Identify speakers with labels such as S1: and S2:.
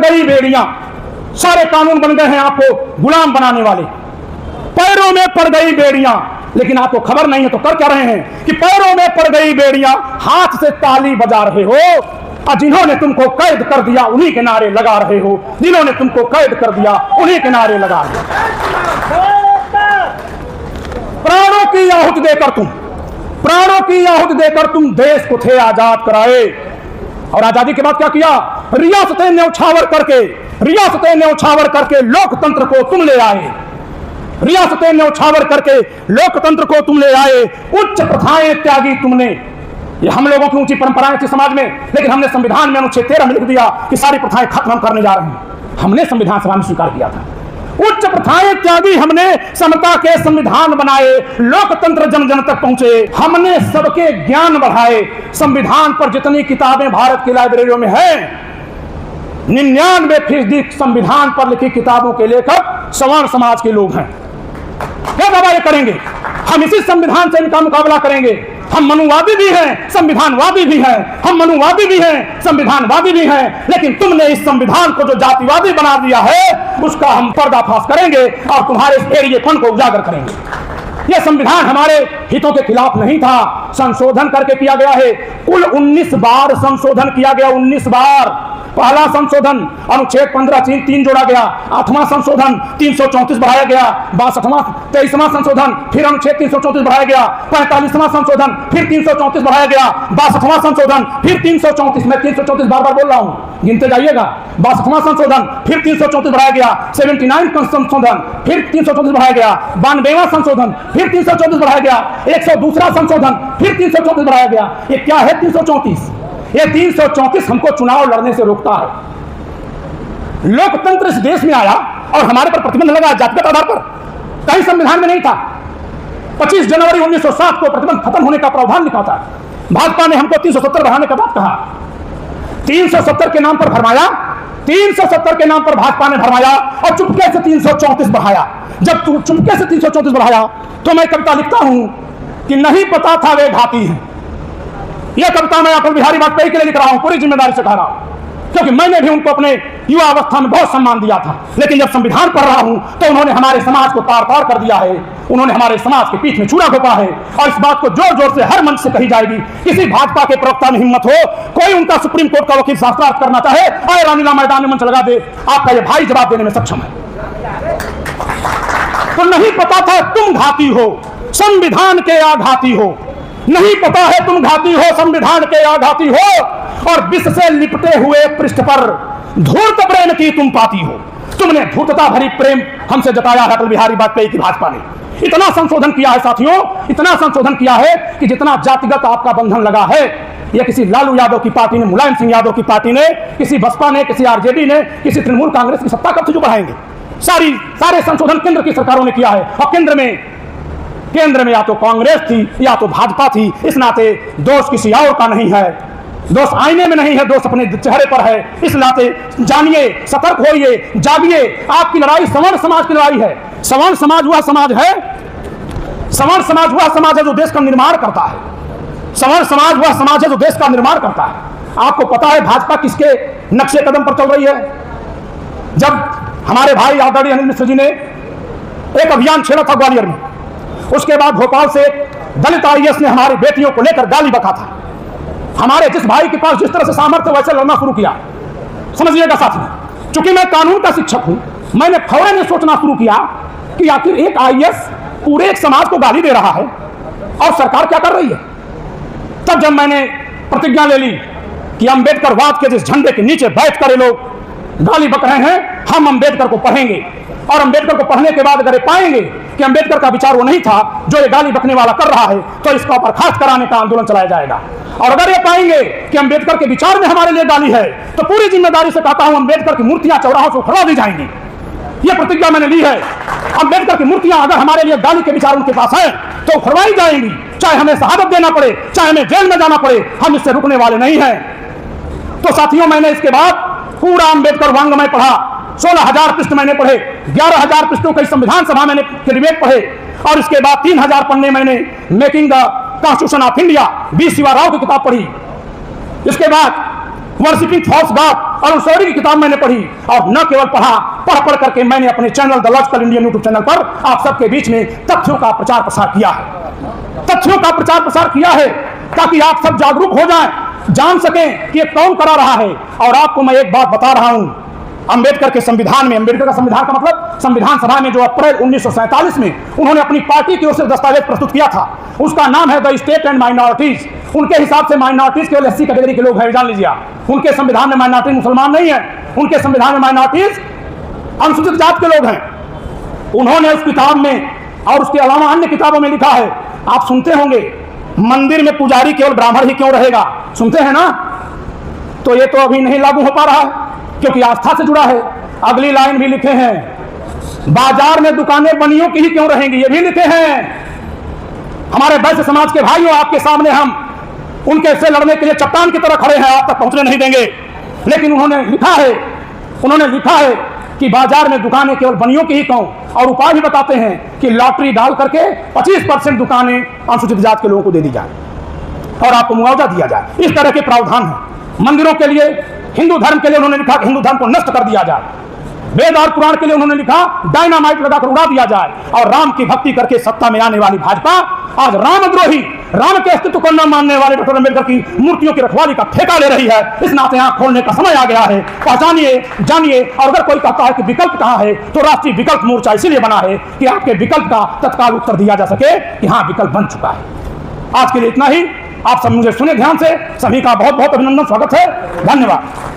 S1: गई बेड़ियां, सारे कानून बन गए हैं आपको गुलाम बनाने वाले। पैरों में पड़ गई बेड़ियां, लेकिन आपको खबर नहीं है तो कर क्या रहे हैं कि पैरों में पड़ गई बेड़ियां, हाथ से ताली बजा रहे हो, और जिन्होंने तुमको कैद कर दिया उन्हीं के नारे लगा रहे हो, जिन्होंने तुमको कैद कर दिया उन्हीं के नारे लगा रहे हो। प्राणों की आहुति देकर तुम देश को थे आजाद कराए, और आजादी के बाद क्या किया? रियासतें न्यौछावर करके लोकतंत्र को तुम ले आए, रियासतें न्यौछावर करके लोकतंत्र को तुम ले आए। उच्च प्रथाएं त्यागी तुमने। ये हम लोगों की ऊंची परंपराएं थी समाज में, लेकिन हमने संविधान में अनुच्छेद 13 में लिख दिया कि सारी प्रथाएं खत्म हम करने जा रहे हैं। हमने संविधान सभा में स्वीकार किया था। उच्च प्रथाएं त्यागी हमने, समता के संविधान बनाए, लोकतंत्र जन जन तक पहुंचे। हमने सबके ज्ञान बढ़ाए। संविधान पर जितनी किताबें भारत की लाइब्रेरियों में है, 99% संविधान पर लिखी किताबों के लेखक सवर्ण समाज के लोग हैं। क्या दावा ये करेंगे? हम इसी संविधान से इनका मुकाबला करेंगे। हम मनुवादी भी हैं, संविधानवादी भी हैं, हम मनुवादी भी हैं, संविधानवादी भी हैं, लेकिन तुमने इस संविधान को जो जातिवादी बना दिया है, उसका हम पर्दाफाश करेंगे और तुम्हारे इस एड़िएपन को उजागर करेंगे। यह संविधान हमारे हितों के खिलाफ नहीं था, संशोधन करके किया गया है। कुल 19 बार संशोधन किया गया, 19 बार। पहला संशोधन अनुच्छेद 15(3) जोड़ा गया, 8वां संशोधन 334 बढ़ाया गया, 23वां संशोधन फिर अनुच्छेद 334 बढ़ाया गया, 45वां संशोधन फिर 334 बढ़ाया गया, 62वां संशोधन फिर 334, मैं 334 बार बार बोल रहा हूं, गिनते जाइएगा। 62वां संशोधन फिर 334 बढ़ाया गया, 79 संशोधन फिर 334 बढ़ाया गया, 92वां संशोधन फिर 334 बढ़ाया गया, 102वां संशोधन फिर 334 बढ़ाया गया। ये क्या है 334? ये 334 हमको चुनाव लड़ने से रोकता है। लोकतंत्र इस देश में आया और हमारे पर प्रतिबंध लगा जातिगत आधार पर, कहीं संविधान में नहीं था। 25 जनवरी 1907 को प्रतिबंध खत्म होने का प्रावधान लिखा था। भाजपा ने हमको 370 बढ़ाने का बात कहा, 370 के नाम पर भरमाया, 370 के नाम पर भाजपा ने भरमाया और चुपके से 334 बढ़ाया। जब चुपके से 334 बढ़ाया तो मैं कविता लिखता हूं कि नहीं पता था वे घाती हैं। यह कविता मैं अटल बिहारी वाजपेयी के लिए लिख रहा हूं, पूरी जिम्मेदारी से कह रहा हूं, क्योंकि मैंने भी उनको अपने युवा अवस्था में बहुत सम्मान दिया था, लेकिन जब संविधान पढ़ रहा हूं तो उन्होंने हमारे समाज को तार तार कर दिया है, उन्होंने हमारे समाज के पीठ में छुरा घोंपा है। और इस बात को जोर जोर से हर मंच से कही जाएगी। किसी भाजपा के प्रवक्ता में हिम्मत हो, कोई उनका सुप्रीम कोर्ट का वकील शास्त्रार्थ करना चाहे, आए रामलीला मैदान में मंच लगा दे, आपका यह भाई जवाब देने में सक्षम है। तो नहीं पता था तुम घाती हो, संविधान के आघाती हो, नहीं पता है तुम घाती हो, संविधान के आघाती हो, और विष से लिपटे हुए पृष्ठ पर धूर्त प्रेम की तुम पाती हो। तुमने धूर्तता भरी प्रेम हमसे जताया है अटल बिहारी वाजपेयी की भाजपा ने। इतना संशोधन किया है साथियों, इतना संशोधन किया है कि जितना जातिगत आपका बंधन लगा है, यह किसी लालू यादव की पार्टी ने, मुलायम सिंह यादव की पार्टी ने, किसी बसपा ने, किसी आरजेडी ने, किसी तृणमूल कांग्रेस की सत्ता कब से जो बढ़ाएंगे? सारे संशोधन केंद्र की सरकारों ने किया है, और केंद्र में या तो कांग्रेस थी या तो भाजपा थी। इस नाते दोष किसी और का नहीं है, दोष आईने में नहीं है, दोष अपने चेहरे पर है। इस नाते जानिए, सतर्क होइए, जागिए। आपकी लड़ाई सवर्ण समाज की लड़ाई है। सवर्ण समाज वह समाज है, सवर्ण समाज वह समाज है जो देश का निर्माण करता है। सवर्ण समाज वह समाज है जो देश का निर्माण करता है। आपको पता है भाजपा किसके नक्शे कदम पर चल रही है? जब हमारे भाई आदरणीय अनिल मिश्र जी ने एक अभियान छेड़ा था ग्वालियर में, उसके बाद भोपाल से दलित आईएएस ने हमारी बेटियों को लेकर गाली बका था। हमारे जिस भाई के पास जिस तरह से सामर्थ्य वैसे लड़ना शुरू किया। समझिएगा साथियों, चूंकि मैं कानून का शिक्षक हूं, मैंने फौरन सोचना शुरू किया कि आखिर एक आईएएस पूरे एक समाज को गाली दे रहा है और सरकार क्या कर रही है। तब जब मैंने प्रतिज्ञा ले ली कि अम्बेडकरवाद के जिस झंडे के नीचे बैठकर ये लोग गाली बक रहे हैं, हम अम्बेडकर को पढ़ेंगे, और अम्बेडकर को पढ़ने के बाद अगर पाएंगे कि अम्बेडकर का विचार वो नहीं था जो ये गाली बकने वाला कर रहा है, तो इसका बर्खास्त कराने का आंदोलन चलाया जाएगा। और अगर ये पाएंगे कि अम्बेडकर के विचार में हमारे लिए गाली है, तो पूरी जिम्मेदारी से कहता हूं अम्बेडकर की मूर्तियां चौराहों से उखड़वा दी जाएंगी। ये प्रतिज्ञा मैंने ली है। अम्बेडकर की मूर्तियां अगर हमारे लिए गाली के विचार उनके पास है तो उखड़वाई जाएंगी, चाहे हमें शहादत देना पड़े, चाहे हमें जेल में जाना पड़े, हम इससे रुकने वाले नहीं हैं। तो साथियों, मैंने इसके बाद पूरा अम्बेडकर वांग्मय पढ़ा। 16,000 पृष्ठ मैंने पढ़े, 11,000 पृष्ठों के संविधान सभा मैंने के डिबेट पढ़े, और इसके बाद 3,000 पन्ने मैंने making the constitution of India 20 Shiva Rao की किताब पढ़ी। इसके बाद वर्शिपिंग फॉल्स गॉड और सॉरी की किताब मैंने पढ़ी, और न केवल पढ़ करके मैंने अपने channel the logical Indian YouTube channel पर आप सबके बीच में तथ्यों का प्रचार प्रसार किया है। तथ्यों का प्रचार प्रसार किया है ताकि आप सब जागरूक हो जाएं, जान सकें कि ये कौन करा रहा है। और आपको मैं एक बात बता रहा हूं, अंबेडकर के संविधान में, अंबेडकर का संविधान का मतलब संविधान सभा में जो अप्रैल 1947 में उन्होंने अपनी पार्टी की ओर से दस्तावेज प्रस्तुत किया था, उसका नाम है द स्टेट एंड माइनॉरिटीज। उनके हिसाब से माइनॉरिटीज केवल 80 कैटेगरी के लोग हैं, जान लीजिए। उनके संविधान में माइनॉरिटी मुसलमान नहीं है, उनके संविधान में माइनॉरिटीज अनुसूचित जात के लोग हैं। उन्होंने उस किताब में और उसके अलावा अन्य किताबों में लिखा है, आप सुनते होंगे, मंदिर में पुजारी केवल ब्राह्मण ही क्यों रहेगा, सुनते हैं ना। तो ये तो अभी नहीं लागू हो पा रहा है क्योंकि आस्था से जुड़ा है। अगली लाइन भी लिखे हैं, बाजार में दुकानें बनियों की ही क्यों रहेंगी, ये भी लिखे हैं। हमारे वैश्य समाज के भाइयों, आपके सामने हम उनके से लड़ने के लिए चट्टान की तरह खड़े हैं, आप तक पहुंचने नहीं देंगे। लेकिन उन्होंने लिखा है कि बाजार में दुकानें केवल बनियों की ही क्यों, और उपाय भी बताते हैं कि लॉटरी डाल करके 25% दुकानें अनुसूचित जात के लोगों को दे दी जाए और आपको मुआवजा दिया जाए। इस तरह के प्रावधान हैं। मंदिरों के लिए, हिंदू धर्म के लिए उन्होंने लिखा कि हिंदू धर्म को नष्ट कर दिया जाए। वेद और पुराण के लिए उन्होंने लिखा डायनामाइट लगाकर उड़ा दिया जाए। और राम की भक्ति करके सत्ता में आने वाली भाजपा आज रामद्रोही, राम के अस्तित्व को न मानने वाले डॉक्टर अम्बेडकर की मूर्तियों की रखवाली का ठेका ले रही है। इस नाते आंख खोलने का समय आ गया है। पहचानिए, जानिए। और अगर कोई कहता है कि विकल्प कहां है, तो राष्ट्रीय विकल्प मोर्चा इसीलिए बना है कि आपके विकल्प का तत्काल उत्तर दिया जा सके कि हाँ, विकल्प बन चुका है। आज के लिए इतना ही। आप सब मुझे सुने ध्यान से। सभी का बहुत बहुत अभिनंदन, स्वागत है। धन्यवाद।